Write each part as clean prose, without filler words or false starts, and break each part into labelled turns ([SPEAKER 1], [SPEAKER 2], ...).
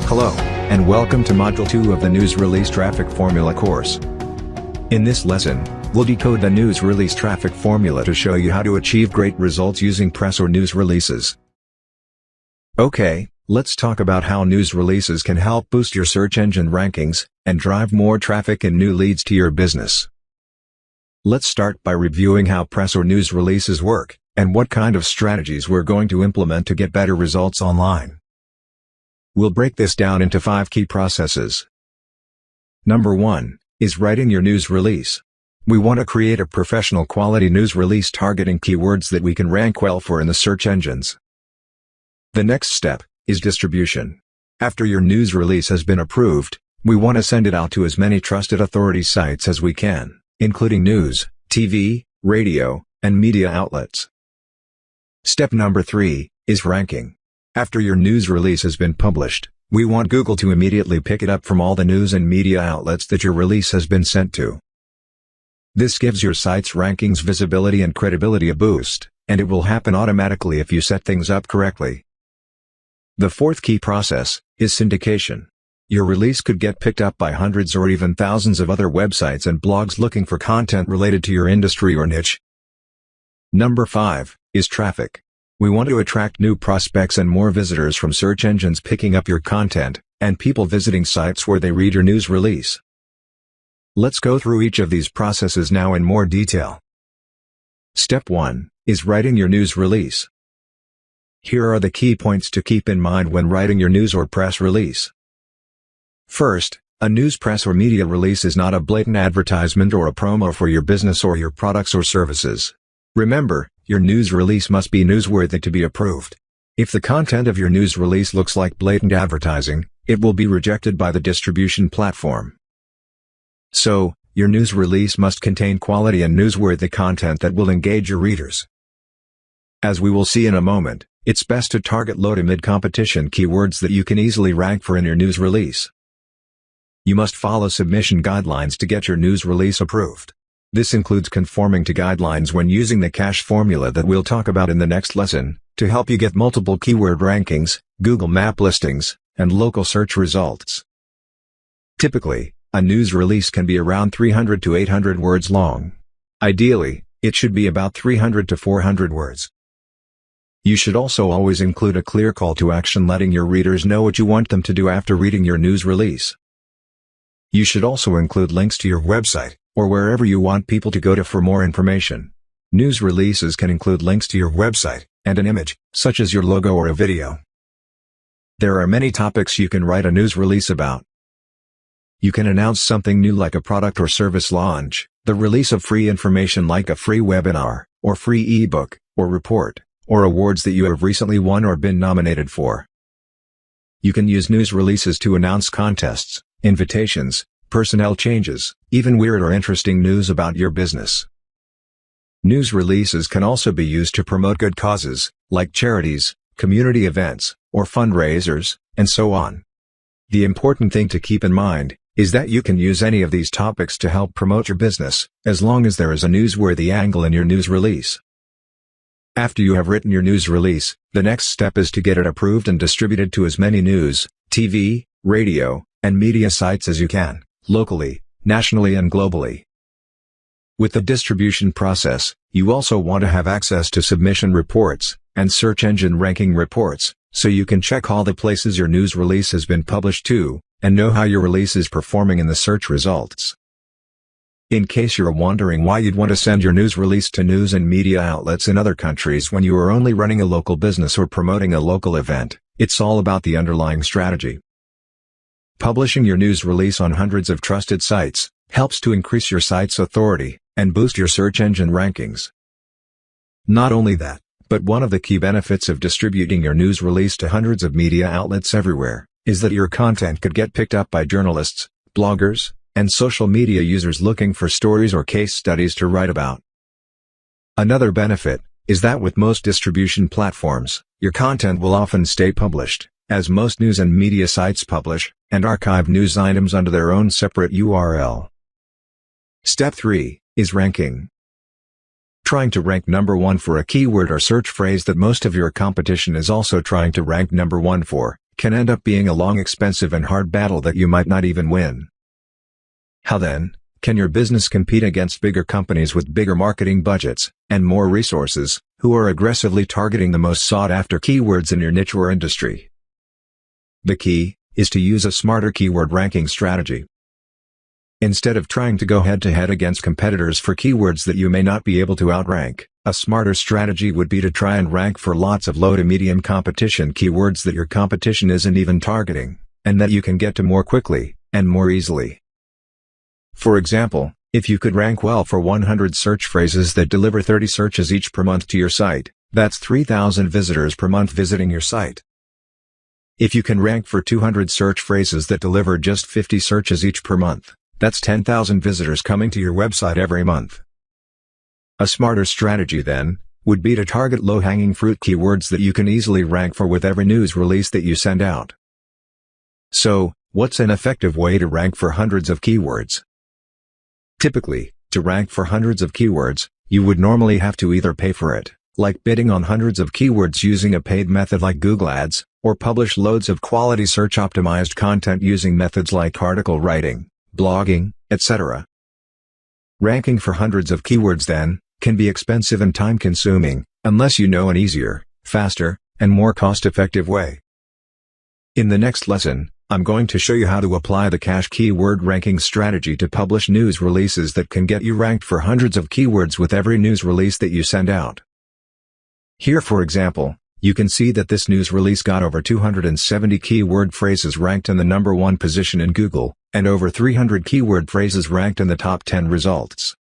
[SPEAKER 1] Hello, and welcome to Module 2 of the News Release Traffic Formula course. In this lesson, we'll decode the news release traffic formula to show you how to achieve great results using press or news releases. Okay, let's talk about how news releases can help boost your search engine rankings and drive more traffic and new leads to your business. Let's start by reviewing how press or news releases work, and what kind of strategies we're going to implement to get better results online. We'll break this down into 5 key processes. Number 1 is writing your news release. We want to create a professional quality news release targeting keywords that we can rank well for in the search engines. The next step is distribution. After your news release has been approved, we want to send it out to as many trusted authority sites as we can, including news, TV, radio, and media outlets. Step number 3 is ranking. After your news release has been published, we want Google to immediately pick it up from all the news and media outlets that your release has been sent to. This gives your site's rankings visibility and credibility a boost, and it will happen automatically if you set things up correctly. The fourth key process is syndication. Your release could get picked up by hundreds or even thousands of other websites and blogs looking for content related to your industry or niche. Number 5 is traffic. We want to attract new prospects and more visitors from search engines picking up your content, and people visiting sites where they read your news release. Let's go through each of these processes now in more detail. Step 1 is writing your news release. Here are the key points to keep in mind when writing your news or press release. First, a news press or media release is not a blatant advertisement or a promo for your business or your products or services. Remember, your news release must be newsworthy to be approved. If the content of your news release looks like blatant advertising, it will be rejected by the distribution platform. So, your news release must contain quality and newsworthy content that will engage your readers. As we will see in a moment, it's best to target low to mid-competition keywords that you can easily rank for in your news release. You must follow submission guidelines to get your news release approved. This includes conforming to guidelines when using the KASH formula that we'll talk about in the next lesson, to help you get multiple keyword rankings, Google Map listings, and local search results. Typically, a news release can be around 300 to 800 words long. Ideally, it should be about 300 to 400 words. You should also always include a clear call to action letting your readers know what you want them to do after reading your news release. You should also include links to your website, or wherever you want people to go to for more information. News releases can include links to your website, and an image, such as your logo or a video. There are many topics you can write a news release about. You can announce something new like a product or service launch, the release of free information like a free webinar, or free ebook, or report, or awards that you have recently won or been nominated for. You can use news releases to announce contests, invitations, personnel changes, even weird or interesting news about your business. News releases can also be used to promote good causes, like charities, community events, or fundraisers, and so on. The important thing to keep in mind is that you can use any of these topics to help promote your business, as long as there is a newsworthy angle in your news release. After you have written your news release, the next step is to get it approved and distributed to as many news, TV, radio, and media sites as you can, locally, nationally and globally. With the distribution process, you also want to have access to submission reports, and search engine ranking reports, so you can check all the places your news release has been published to, and know how your release is performing in the search results. In case you're wondering why you'd want to send your news release to news and media outlets in other countries when you are only running a local business or promoting a local event, it's all about the underlying strategy. Publishing your news release on hundreds of trusted sites helps to increase your site's authority and boost your search engine rankings. Not only that, but one of the key benefits of distributing your news release to hundreds of media outlets everywhere is that your content could get picked up by journalists, bloggers, and social media users looking for stories or case studies to write about. Another benefit is that with most distribution platforms, your content will often stay published, as most news and media sites publish and archive news items under their own separate URL. Step 3 is ranking. Trying to rank number 1 for a keyword or search phrase that most of your competition is also trying to rank number 1 for, can end up being a long, expensive and hard battle that you might not even win. How then can your business compete against bigger companies with bigger marketing budgets and more resources, who are aggressively targeting the most sought-after keywords in your niche or industry? The key is to use a smarter keyword ranking strategy. Instead of trying to go head-to-head against competitors for keywords that you may not be able to outrank, a smarter strategy would be to try and rank for lots of low to medium competition keywords that your competition isn't even targeting, and that you can get to more quickly and more easily. For example, if you could rank well for 100 search phrases that deliver 30 searches each per month to your site, that's 3,000 visitors per month visiting your site. If you can rank for 200 search phrases that deliver just 50 searches each per month, that's 10,000 visitors coming to your website every month. A smarter strategy then would be to target low-hanging fruit keywords that you can easily rank for with every news release that you send out. So, what's an effective way to rank for hundreds of keywords? Typically, to rank for hundreds of keywords, you would normally have to either pay for it, like bidding on hundreds of keywords using a paid method like Google Ads, or publish loads of quality search-optimized content using methods like article writing, blogging, etc. Ranking for hundreds of keywords then can be expensive and time-consuming, unless you know an easier, faster, and more cost-effective way. In the next lesson, I'm going to show you how to apply the KASH keyword ranking strategy to publish news releases that can get you ranked for hundreds of keywords with every news release that you send out. Here, for example, you can see that this news release got over 270 keyword phrases ranked in the number 1 position in Google, and over 300 keyword phrases ranked in the top 10 results.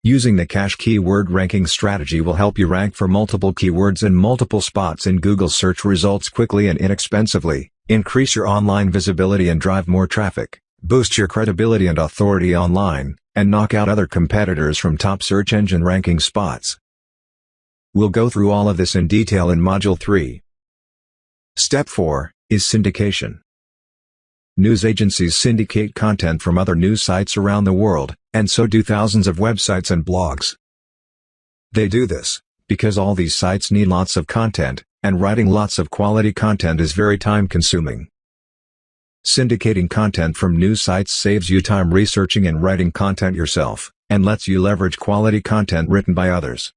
[SPEAKER 1] Using the KASH keyword ranking strategy will help you rank for multiple keywords in multiple spots in Google search results quickly and inexpensively, increase your online visibility and drive more traffic, boost your credibility and authority online, and knock out other competitors from top search engine ranking spots. We'll go through all of this in detail in Module 3. Step 4 is syndication. News agencies syndicate content from other news sites around the world, and so do thousands of websites and blogs. They do this because all these sites need lots of content, and writing lots of quality content is very time-consuming. Syndicating content from news sites saves you time researching and writing content yourself, and lets you leverage quality content written by others.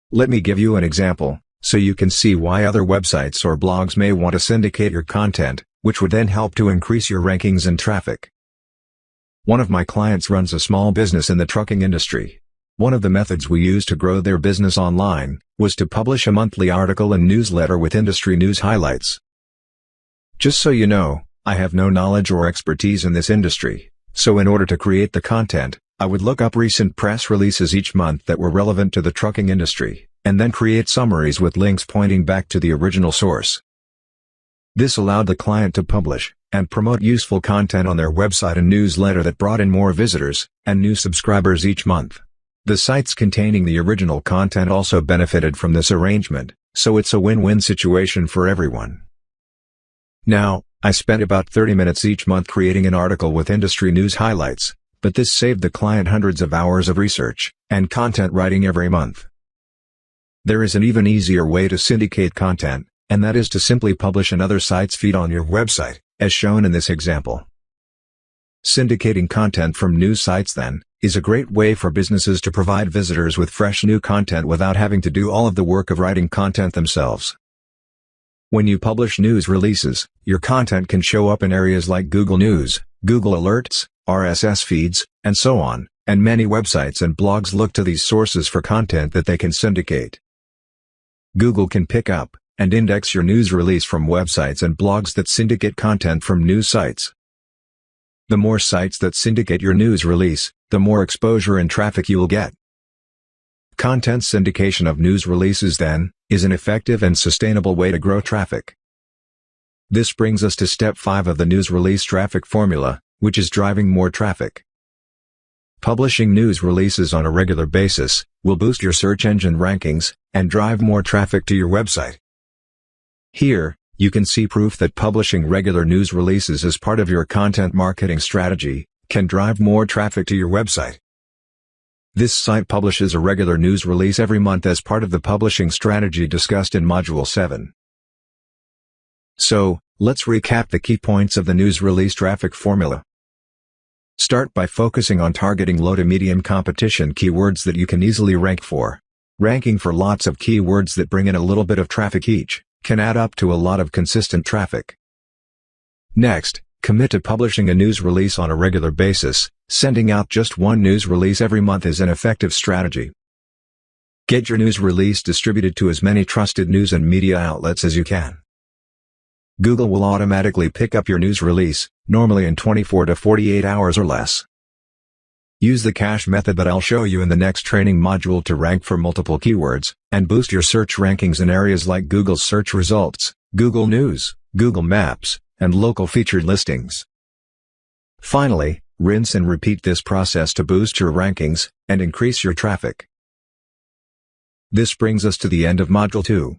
[SPEAKER 1] Let me give you an example, so you can see why other websites or blogs may want to syndicate your content, which would then help to increase your rankings and traffic. One of my clients runs a small business in the trucking industry. One of the methods we used to grow their business online was to publish a monthly article and newsletter with industry news highlights. Just so you know, I have no knowledge or expertise in this industry, so in order to create the content, I would look up recent press releases each month that were relevant to the trucking industry, and then create summaries with links pointing back to the original source. This allowed the client to publish and promote useful content on their website and newsletter that brought in more visitors and new subscribers each month. The sites containing the original content also benefited from this arrangement, so it's a win-win situation for everyone. Now, I spent about 30 minutes each month creating an article with industry news highlights, but this saved the client hundreds of hours of research and content writing every month. There is an even easier way to syndicate content, and that is to simply publish another site's feed on your website, as shown in this example. Syndicating content from news sites then is a great way for businesses to provide visitors with fresh new content without having to do all of the work of writing content themselves. When you publish news releases, your content can show up in areas like Google News, Google Alerts, RSS feeds, and so on, and many websites and blogs look to these sources for content that they can syndicate. Google can pick up and index your news release from websites and blogs that syndicate content from news sites. The more sites that syndicate your news release, the more exposure and traffic you'll get. Content syndication of news releases then is an effective and sustainable way to grow traffic. This brings us to step 5 of the news release traffic formula, which is driving more traffic. Publishing news releases on a regular basis will boost your search engine rankings and drive more traffic to your website. Here, you can see proof that publishing regular news releases is part of your content marketing strategy, can drive more traffic to your website. This site publishes a regular news release every month as part of the publishing strategy discussed in Module 7. So, let's recap the key points of the news release traffic formula. Start by focusing on targeting low to medium competition keywords that you can easily rank for. Ranking for lots of keywords that bring in a little bit of traffic each can add up to a lot of consistent traffic. Next, commit to publishing a news release on a regular basis. Sending out just one news release every month is an effective strategy. Get your news release distributed to as many trusted news and media outlets as you can. Google will automatically pick up your news release, normally in 24 to 48 hours or less. Use the KASH method that I'll show you in the next training module to rank for multiple keywords, and boost your search rankings in areas like Google's search results, Google News, Google Maps, and local featured listings. Finally, rinse and repeat this process to boost your rankings and increase your traffic. This brings us to the end of Module 2.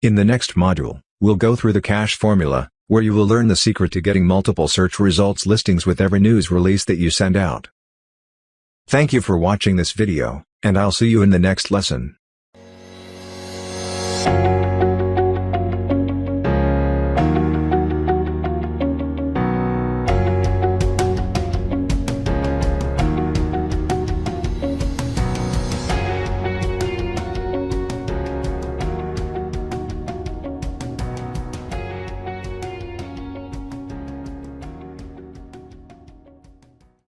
[SPEAKER 1] In the next module, we'll go through the KASH formula, where you will learn the secret to getting multiple search results listings with every news release that you send out. Thank you for watching this video, and I'll see you in the next lesson.